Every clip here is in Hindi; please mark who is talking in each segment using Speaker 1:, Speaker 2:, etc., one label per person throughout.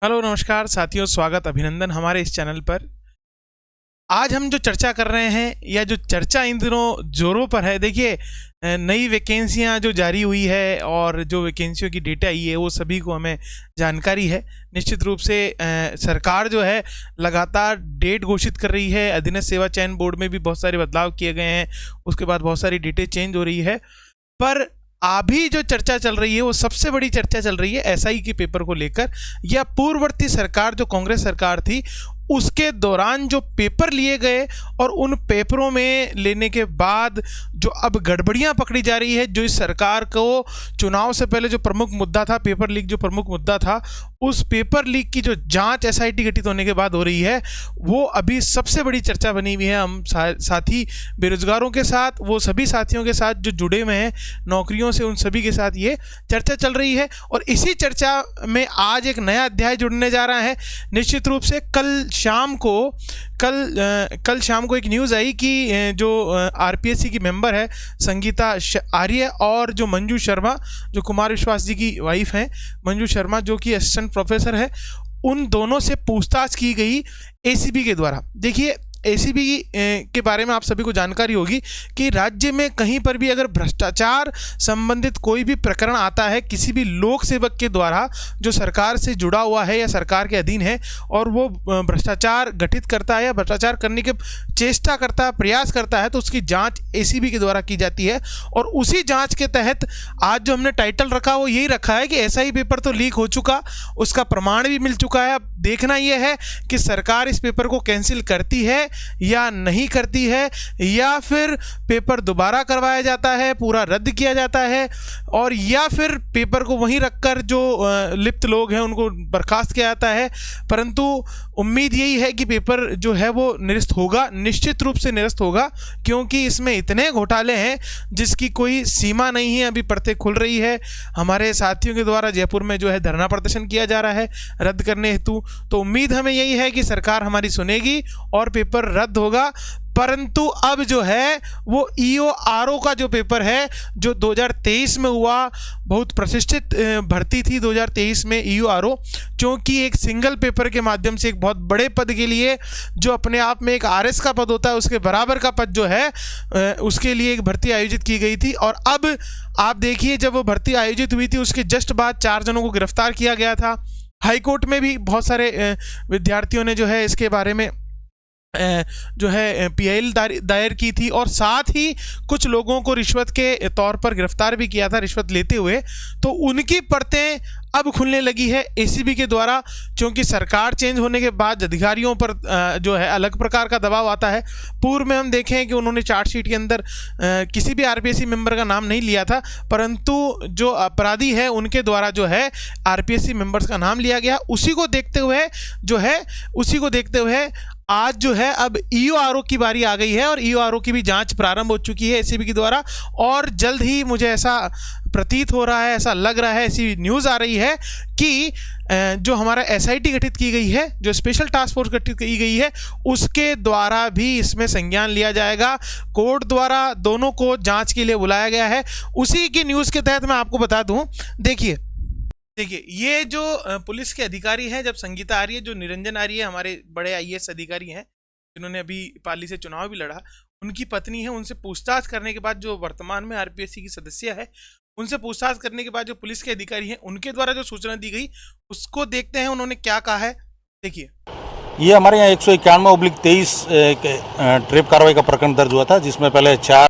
Speaker 1: हेलो नमस्कार साथियों, स्वागत अभिनंदन हमारे इस चैनल पर। आज हम जो चर्चा कर रहे हैं या जो चर्चा इन दिनों जोरों पर है, देखिए नई वैकेंसियां जो जारी हुई है और जो वैकेंसियों की डेटा आई है वो सभी को हमें जानकारी है। निश्चित रूप से सरकार जो है लगातार डेट घोषित कर रही है। अधीनस्थ सेवा चयन बोर्ड में भी बहुत सारे बदलाव किए गए हैं, उसके बाद बहुत सारी डेटें चेंज हो रही है। पर अभी जो चर्चा चल रही है वो सबसे बड़ी चर्चा चल रही है एसआई के पेपर को लेकर, या पूर्ववर्ती सरकार जो कांग्रेस सरकार थी उसके दौरान जो पेपर लिए गए और उन पेपरों में लेने के बाद जो अब गड़बड़ियां पकड़ी जा रही है। जो इस सरकार को चुनाव से पहले जो प्रमुख मुद्दा था, पेपर लीक जो प्रमुख मुद्दा था, उस पेपर लीक की जो जांच एसआईटी गठित होने के बाद हो रही है, वो अभी सबसे बड़ी चर्चा बनी हुई है। हम साथी बेरोजगारों के साथ, वो सभी साथियों के साथ जो जुड़े हुए हैं नौकरियों से, उन सभी के साथ ये चर्चा चल रही है। और इसी चर्चा में आज एक नया अध्याय जुड़ने जा रहा है। निश्चित रूप से कल शाम को एक न्यूज़ आई कि जो आरपीएससी की मेंबर है संगीता आर्य और जो मंजू शर्मा, जो कुमार विश्वास जी की वाइफ हैं, मंजू शर्मा जो कि असिस्टेंट प्रोफेसर है, उन दोनों से पूछताछ की गई एसीबी के द्वारा। देखिए एसीबी के बारे में आप सभी को जानकारी होगी कि राज्य में कहीं पर भी अगर भ्रष्टाचार संबंधित कोई भी प्रकरण आता है किसी भी लोक सेवक के द्वारा जो सरकार से जुड़ा हुआ है या सरकार के अधीन है, और वो भ्रष्टाचार घटित करता है या भ्रष्टाचार करने के चेष्टा करता है, प्रयास करता है, तो उसकी जांच एसीबी के द्वारा की जाती है। और उसी जांच के तहत आज जो हमने टाइटल रखा वो यही रखा है कि एसआई पेपर तो लीक हो चुका, उसका प्रमाण भी मिल चुका है। अब देखना यह है कि सरकार इस पेपर को कैंसिल करती है या नहीं करती है, या फिर पेपर दोबारा करवाया जाता है, पूरा रद्द किया जाता है, और या फिर पेपर को वहीं रखकर जो लिप्त लोग हैं उनको बर्खास्त किया जाता है। परंतु उम्मीद यही है कि पेपर जो है वो निरस्त होगा, निश्चित रूप से निरस्त होगा, क्योंकि इसमें इतने घोटाले हैं जिसकी कोई सीमा नहीं है। अभी परतें खुल रही है। हमारे साथियों के द्वारा जयपुर में जो है धरना प्रदर्शन किया जा रहा है रद्द करने हेतु। तो उम्मीद हमें यही है कि सरकार हमारी सुनेगी और पेपर रद्द होगा। परंतु अब जो है वो ईओआरओ का जो पेपर है जो 2023 में हुआ, बहुत प्रतिष्ठित भर्ती थी 2023 में ईओआरओ, क्योंकि एक सिंगल पेपर के माध्यम से एक बहुत बड़े पद के लिए, जो अपने आप में एक आरएस का पद होता है उसके बराबर का पद जो है, उसके लिए एक भर्ती आयोजित की गई थी। और अब आप देखिए जब वो भर्ती आयोजित हुई थी उसके जस्ट बाद 4 जनों को गिरफ्तार किया गया था। हाईकोर्ट में भी बहुत सारे विद्यार्थियों ने जो है इसके बारे में जो है पीआईएल दायर की थी, और साथ ही कुछ लोगों को रिश्वत के तौर पर गिरफ्तार भी किया था रिश्वत लेते हुए। तो उनकी परतें अब खुलने लगी है एसीबी के द्वारा, क्योंकि सरकार चेंज होने के बाद अधिकारियों पर जो है अलग प्रकार का दबाव आता है। पूर्व में हम देखें कि उन्होंने चार्जशीट के अंदर किसी भी आरपीएससी मेंबर का नाम नहीं लिया था, परंतु जो अपराधी है उनके द्वारा जो है आरपीएससी मेंबर्स का नाम लिया गया। उसी को देखते हुए आज जो है अब ईओआरओ की बारी आ गई है, और ईओआरओ की भी जांच प्रारंभ हो चुकी है एसीबी के द्वारा। और जल्द ही मुझे ऐसा प्रतीत हो रहा है, ऐसा लग रहा है, ऐसी न्यूज़ आ रही है कि जो हमारा एसआईटी गठित की गई है, जो स्पेशल टास्क फोर्स गठित की गई है, उसके द्वारा भी इसमें संज्ञान लिया जाएगा। कोर्ट द्वारा दोनों को जांच के लिए बुलाया गया है। उसी की न्यूज़ के तहत मैं आपको बता दूं, देखिए ये जो पुलिस के अधिकारी हैं, जब संगीता आर्य, जो निरंजन आर्य हमारे बड़े आईएएस अधिकारी हैं जिन्होंने अभी पाली से चुनाव भी लड़ा, उनकी पत्नी है, उनसे पूछताछ करने के बाद जो वर्तमान में आरपीएससी की सदस्य है, उनसे पूछताछ करने के बाद जो पुलिस के अधिकारी हैं उनके द्वारा जो सूचना दी गई उसको देखते हैं उन्होंने क्या कहा है। देखिए,
Speaker 2: ये हमारे यहाँ 191/23 ट्रेप कार्रवाई का प्रकरण दर्ज हुआ था, जिसमें पहले 4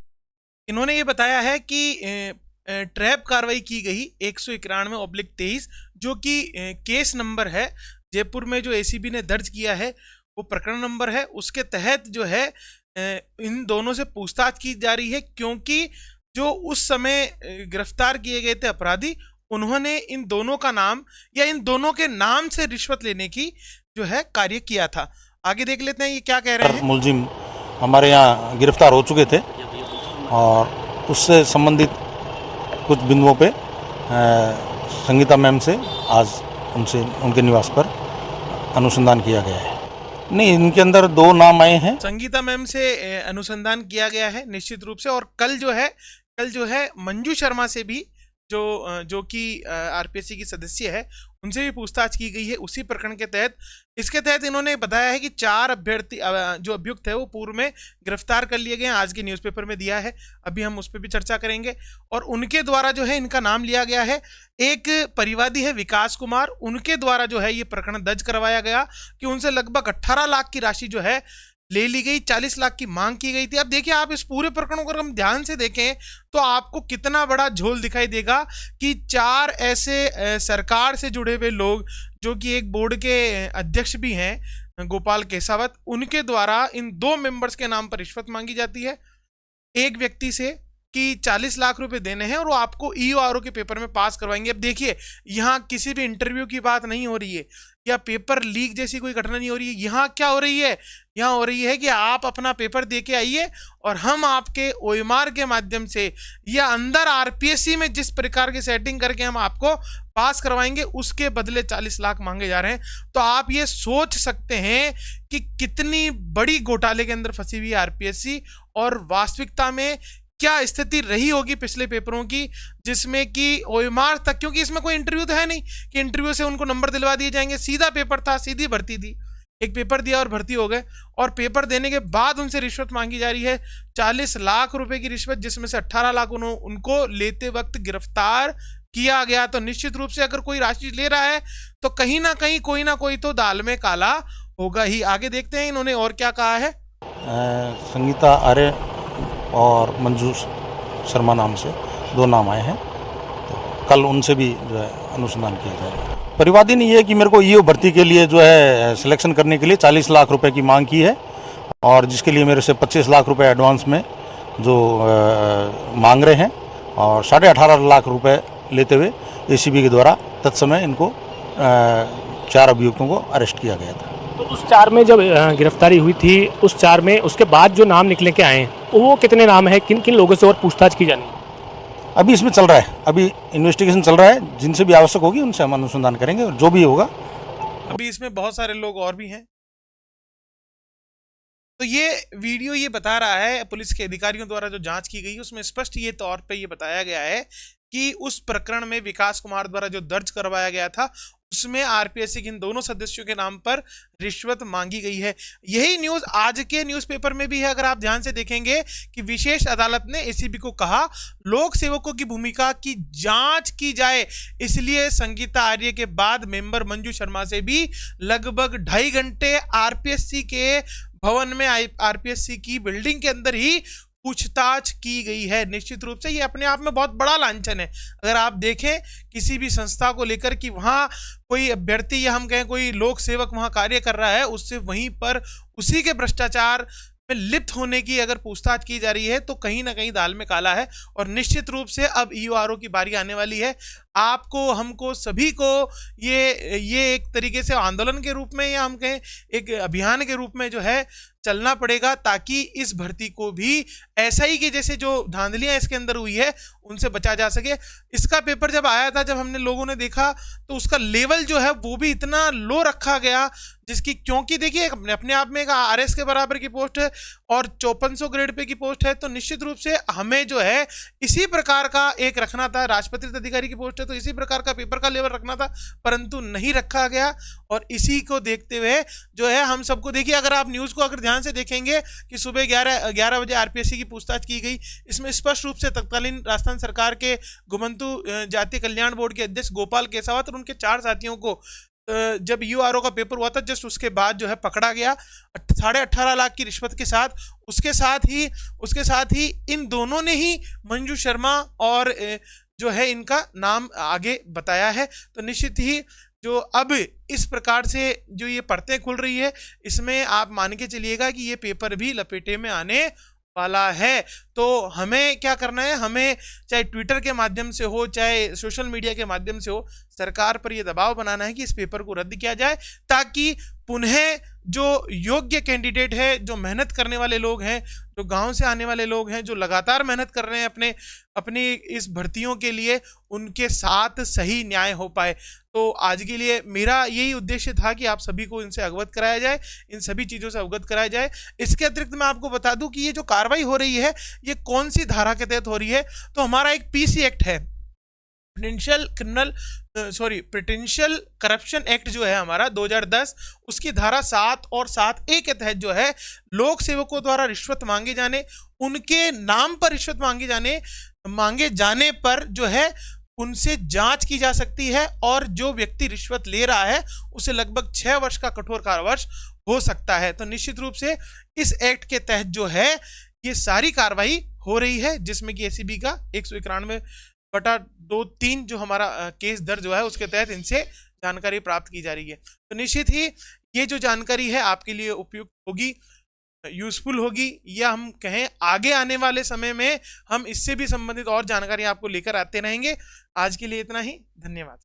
Speaker 1: इन्होंने ये बताया है कि ट्रैप कार्रवाई की गई 191/23, जो कि केस नंबर है जयपुर में जो एसीबी ने दर्ज किया है वो प्रकरण नंबर है। उसके तहत जो है इन दोनों से पूछताछ की जा रही है, क्योंकि जो उस समय गिरफ्तार किए गए थे अपराधी, उन्होंने इन दोनों का नाम या इन दोनों के नाम से रिश्वत लेने की जो है कार्य किया था। आगे देख लेते हैं ये क्या कह रहे हैं।
Speaker 2: मुलजिम हमारे यहाँ गिरफ्तार हो चुके थे, और उससे संबंधित कुछ बिंदुओं पे संगीता मैम से आज उनके निवास पर अनुसंधान किया गया है। नहीं, इनके अंदर 2 नाम आए हैं।
Speaker 1: संगीता मैम से अनुसंधान किया गया है निश्चित रूप से, और कल जो है मंजू शर्मा से भी जो कि आरपीएससी की सदस्य है, उनसे भी पूछताछ की गई है उसी प्रकरण के तहत। इसके तहत इन्होंने बताया है कि 4 अभ्यर्थी जो अभियुक्त है वो पूर्व में गिरफ्तार कर लिए गए हैं, आज के न्यूज़पेपर में दिया है, अभी हम उस पर भी चर्चा करेंगे। और उनके द्वारा जो है इनका नाम लिया गया है, एक परिवादी है विकास कुमार, उनके द्वारा जो है ये प्रकरण दर्ज करवाया गया कि उनसे लगभग 18 लाख की राशि जो है ले ली गई, 40 लाख की मांग की गई थी। अब देखिए, आप इस पूरे प्रकरण को अगर हम ध्यान से देखें तो आपको कितना बड़ा झोल दिखाई देगा कि 4 ऐसे सरकार से जुड़े हुए लोग, जो कि एक बोर्ड के अध्यक्ष भी हैं गोपाल केसावत, उनके द्वारा इन 2 मेंबर्स के नाम पर रिश्वत मांगी जाती है एक व्यक्ति से कि 40 लाख रुपए देने हैं और वो आपको ईओआरओ के पेपर में पास करवाएंगे। अब देखिए, यहाँ किसी भी इंटरव्यू की बात नहीं हो रही है या पेपर लीक जैसी कोई घटना नहीं हो रही है। यहाँ क्या हो रही है, यहाँ हो रही है कि आप अपना पेपर दे के आइए और हम आपके ओएमआर के माध्यम से या अंदर आरपीएससी में जिस प्रकार की सेटिंग करके हम आपको पास करवाएंगे, उसके बदले 40 लाख मांगे जा रहे हैं। तो आप ये सोच सकते हैं कि कितनी बड़ी घोटाले के अंदर फंसी हुई है आरपीएससी और वास्तविकता में क्या स्थिति रही होगी पिछले पेपरों की, जिसमें कि ओएमआर तक, क्योंकि इसमें कोई इंटरव्यू तो है नहीं कि इंटरव्यू से उनको नंबर दिलवा दिए जाएंगे, सीधा पेपर था, सीधी भर्ती थी, एक पेपर दिया और भर्ती हो गए। और पेपर देने के बाद उनसे रिश्वत मांगी जा रही है 40 लाख रुपए की रिश्वत, जिसमें से 18 लाख उनको लेते वक्त गिरफ्तार किया गया। तो निश्चित रूप से अगर कोई राशि ले रहा है तो कहीं ना कहीं कोई ना कोई तो दाल में काला होगा ही। आगे देखते हैं इन्होंने और क्या कहा है।
Speaker 2: संगीता आर्य और मंजू शर्मा नाम से 2 नाम आए हैं, तो कल उनसे भी जो है अनुसंधान किया जाएगा। परिवादी ने ये कि मेरे को ईओ भर्ती के लिए जो है सिलेक्शन करने के लिए 40 लाख रुपए की मांग की है और जिसके लिए मेरे से 25 लाख रुपए एडवांस में जो मांग रहे हैं और 18.5 लाख रुपए लेते हुए एसीबी के द्वारा तत्समय इनको 4 अभियुक्तों को अरेस्ट किया गया था।
Speaker 3: तो उस 4 में जब गिरफ्तारी हुई थी, उस 4 में उसके बाद जो नाम निकले के आए हैं वो कितने नाम है, किन किन लोगों से और पूछताछ की जानी है?
Speaker 2: अभी इसमें चल रहा है, अभी इन्वेस्टिगेशन चल रहा है, जिनसे भी आवश्यक होगी उनसे हम अनुसंधान करेंगे और जो भी होगा।
Speaker 1: अभी इसमें बहुत सारे लोग और भी हैं। तो ये वीडियो ये बता रहा है, पुलिस के अधिकारियों द्वारा जो जांच की गई उसमें स्पष्ट ये तौर पे ये बताया गया है कि उस प्रकरण में विकास कुमार द्वारा जो दर्ज करवाया गया था उसमें आरपीएससी के इन दोनों सदस्यों के नाम पर रिश्वत मांगी गई है। यही न्यूज आज के न्यूज़पेपर में भी है। अगर आप ध्यान से देखेंगे कि विशेष अदालत ने एसीबी को कहा लोक सेवकों की भूमिका की जांच की जाए, इसलिए संगीता आर्य के बाद मेंबर मंजू शर्मा से भी लगभग 2.5 घंटे आरपीएससी के भवन में, आरपीएससी की बिल्डिंग के अंदर ही पूछताछ की गई है। निश्चित रूप से ये अपने आप में बहुत बड़ा लांछन है। अगर आप देखें किसी भी संस्था को लेकर कि वहाँ कोई अभ्यर्थी या हम कहें कोई लोक सेवक वहाँ कार्य कर रहा है, उससे वहीं पर उसी के भ्रष्टाचार में लिप्त होने की अगर पूछताछ की जा रही है तो कहीं ना कहीं दाल में काला है। और निश्चित रूप से अब ईओआरओ की बारी आने वाली है। आपको, हमको, सभी को ये एक तरीके से आंदोलन के रूप में या हम कहें एक अभियान के रूप में जो है चलना पड़ेगा, ताकि इस भर्ती को भी एसआई की जैसे जो धांधलियां इसके अंदर हुई है उनसे बचा जा सके। इसका पेपर जब आया था, जब हमने लोगों ने देखा तो उसका लेवल जो है वो भी इतना लो रखा गया जिसकी, क्योंकि देखिए अपने आप में एक आरएस के बराबर की पोस्ट है और 5400 ग्रेड पे की पोस्ट है, तो निश्चित रूप से हमें जो है इसी प्रकार का एक रखना था। राजपत्रित अधिकारी की पोस्ट है तो इसी प्रकार का पेपर का लेवल रखना था, परंतु नहीं रखा गया। और इसी को देखते हुए जो है हम सबको, देखिए अगर आप न्यूज़ को अगर ध्यान से देखेंगे कि सुबह 11 बजे आरपीएससी की पूछताछ की गई, इसमें स्पष्ट रूप से तत्कालीन राजस्थान सरकार के घुमंतु जातीय कल्याण बोर्ड के अध्यक्ष गोपाल केसावत और उनके 4 साथियों को जब यूआरओ का पेपर हुआ था जस्ट उसके बाद जो है पकड़ा गया 18.5 लाख की रिश्वत के साथ। उसके साथ ही इन दोनों ने ही मंजू शर्मा और जो है इनका नाम आगे बताया है। तो निश्चित ही जो अब इस प्रकार से जो ये परतें खुल रही है, इसमें आप मान के चलिएगा कि ये पेपर भी लपेटे में आने वाला है। तो हमें क्या करना है, हमें चाहे ट्विटर के माध्यम से हो चाहे सोशल मीडिया के माध्यम से हो, सरकार पर यह दबाव बनाना है कि इस पेपर को रद्द किया जाए, ताकि पुनः जो योग्य कैंडिडेट है, जो मेहनत करने वाले लोग हैं, जो गांव से आने वाले लोग हैं, जो लगातार मेहनत कर रहे हैं अपनी इस भर्तियों के लिए, उनके साथ सही न्याय हो पाए। तो आज के लिए मेरा यही उद्देश्य था कि आप सभी को इनसे अवगत कराया जाए, इन सभी चीज़ों से अवगत कराया जाए। इसके अतिरिक्त मैं आपको बता दूं कि ये जो कार्रवाई हो रही है ये कौन सी धारा के तहत हो रही है। तो हमारा एक पीसी एक्ट है, पोटेंशियल क्रिमिनल प्रिटेंशियल करप्शन एक्ट जो है हमारा 2010, उसकी धारा 7 और 7A के तहत जो है लोक सेवकों द्वारा रिश्वत मांगे जाने, उनके नाम पर रिश्वत मांगे जाने पर जो है उनसे जांच की जा सकती है और जो व्यक्ति रिश्वत ले रहा है उसे लगभग 6 वर्ष का कठोर कारावास हो सकता है। तो निश्चित रूप से इस एक्ट के तहत जो है ये सारी कार्रवाई हो रही है, जिसमें कि एसीबी का 191/23 जो हमारा केस दर्ज हुआ है उसके तहत इनसे जानकारी प्राप्त की जा रही है। तो निश्चित ही ये जो जानकारी है आपके लिए उपयुक्त होगी, यूजफुल होगी, या हम कहें आगे आने वाले समय में हम इससे भी संबंधित और जानकारी आपको लेकर आते रहेंगे। आज के लिए इतना ही, धन्यवाद।